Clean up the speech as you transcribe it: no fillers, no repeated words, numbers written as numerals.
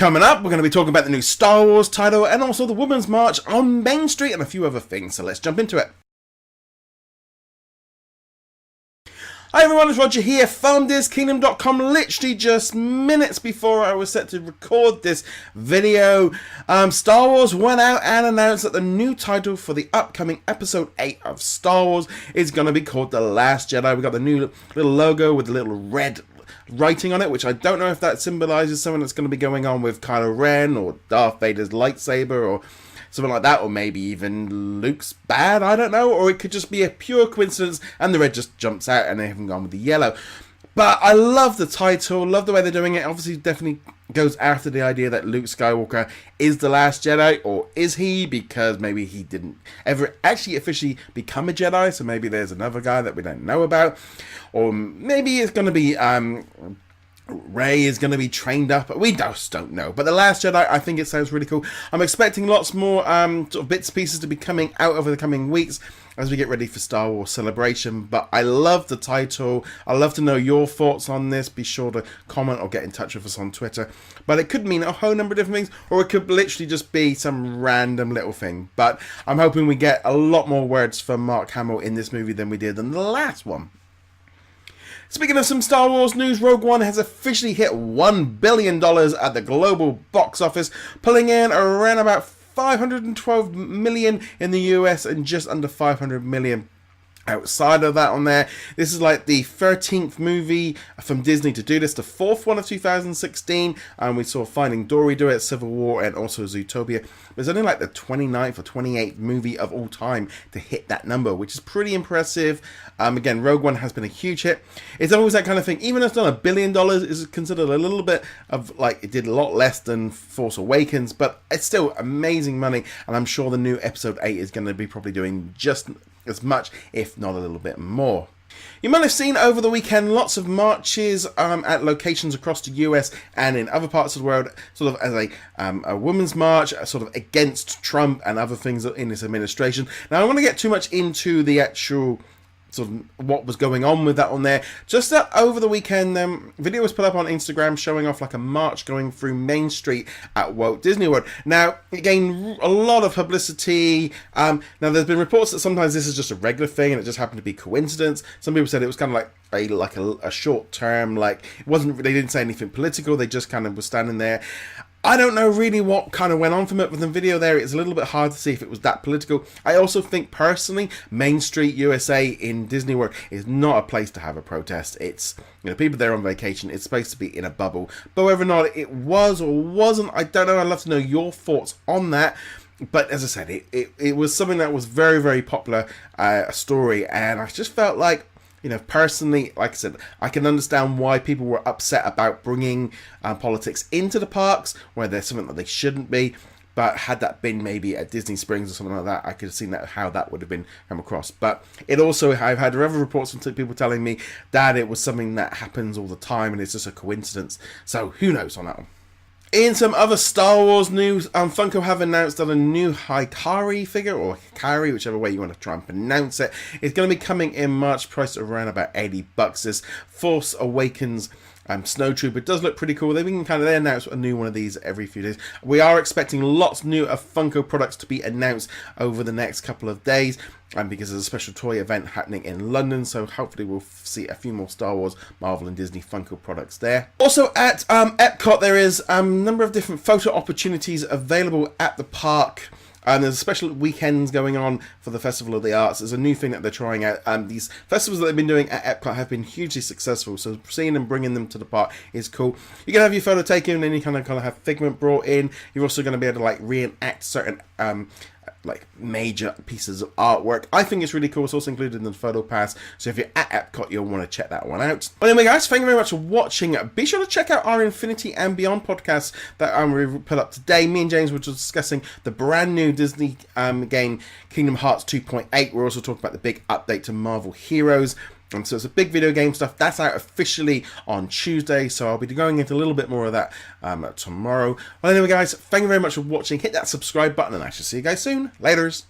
Coming up, we're going to be talking about the new Star Wars title and also the Women's March on Main Street and a few other things, so let's jump into it. Hi everyone, it's Roger here from DisKingdom.com. Literally just minutes before I was set to record this video, Star Wars went out and announced that the new title for the upcoming Episode 8 of Star Wars is going to be called The Last Jedi. We got the new little logo with the little red writing on it, which I don't know if that symbolizes something that's going to be going on with Kylo Ren or Darth Vader's lightsaber or something like that, or maybe even Luke's bad, I don't know, or it could just be a pure coincidence and the red just jumps out and they haven't gone with the yellow. But I love the title, love the way they're doing it. Obviously definitely goes after the idea that Luke Skywalker is the last Jedi, or is he? Because maybe he didn't ever actually officially become a Jedi, so maybe there's another guy that we don't know about. Or maybe it's going to be Rey is going to be trained up. We just don't know. But The Last Jedi, I think it sounds really cool. I'm expecting lots more sort of bits and pieces to be coming out over the coming weeks as we get ready for Star Wars Celebration. But I love the title. I'd love to know your thoughts on this. Be sure to comment or get in touch with us on Twitter. But it could mean a whole number of different things, or it could literally just be some random little thing. But I'm hoping we get a lot more words from Mark Hamill in this movie than we did in the last one. Speaking of some Star Wars news, Rogue One has officially hit $1 billion at the global box office, pulling in around about $512 million in the US and just under $500 million outside of that on there. This is like the 13th movie from Disney to do this, the 4th one of 2016, and we saw Finding Dory do it, Civil War, and also Zootopia. It's only like the 29th or 28th movie of all time to hit that number, which is pretty impressive. Again, Rogue One has been a huge hit. It's always that kind of thing. Even though it's done $1 billion, it's considered a little bit of, like, it did a lot less than Force Awakens, but it's still amazing money, and I'm sure the new Episode 8 is going to be probably doing just as much, if not a little bit more. You might have seen over the weekend lots of marches at locations across the US and in other parts of the world, sort of as a women's march, sort of against Trump and other things in his administration. Now, I don't want to get too much into the actual sort of what was going on with that on there. Just that over the weekend, video was put up on Instagram showing off like a march going through Main Street at Walt Disney World. Now, it gained a lot of publicity. Now, there's been reports that sometimes this is just a regular thing and it just happened to be coincidence. Some people said it was kind of like a short term, like it wasn't. They didn't say anything political. They just kind of were standing there. I don't know really what kind of went on from it. With the video there, it's a little bit hard to see if it was that political. I also think, personally, Main Street USA in Disney World is not a place to have a protest. It's, you know, people there on vacation. It's supposed to be in a bubble. But whether or not it was or wasn't, I don't know. I'd love to know your thoughts on that. But as I said, it was something that was very, very popular, story. And I just felt like, you know, personally, like I said, I can understand why people were upset about bringing politics into the parks where there's something that they shouldn't be. But had that been maybe at Disney Springs or something like that, I could have seen that how that would have been come across. But it also, I've had other reports from people telling me that it was something that happens all the time and it's just a coincidence. So who knows on that one. In some other Star Wars news, Funko have announced that a new Hikari figure, or Hikari, whichever way you want to try and pronounce it, is going to be coming in March, priced around about $80. This Force Awakens Snowtrooper does look pretty cool. They announce a new one of these every few days. We are expecting lots new of Funko products to be announced over the next couple of days, because there's a special toy event happening in London, so hopefully we'll see a few more Star Wars, Marvel and Disney Funko products there. Also at Epcot, there is a number of different photo opportunities available at the park. There's special weekends going on for the Festival of the Arts. There's a new thing that they're trying out. These festivals that they've been doing at Epcot have been hugely successful, so seeing them bringing them to the park is cool. You can have your photo taken and then you kind of have Figment brought in. You're also going to be able to like reenact certain like major pieces of artwork. I think it's really cool. It's also included in the photo pass, so if you're at Epcot, you'll want to check that one out. But anyway, guys, thank you very much for watching. Be sure to check out our Infinity and Beyond podcast that we put up today. Me and James were just discussing the brand new Disney game Kingdom Hearts 2.8. We're also talking about the big update to Marvel Heroes. And so it's a big video game stuff. That's out officially on Tuesday, so I'll be going into a little bit more of that tomorrow. Well, anyway, guys, thank you very much for watching. Hit that subscribe button, and I shall see you guys soon. Laters.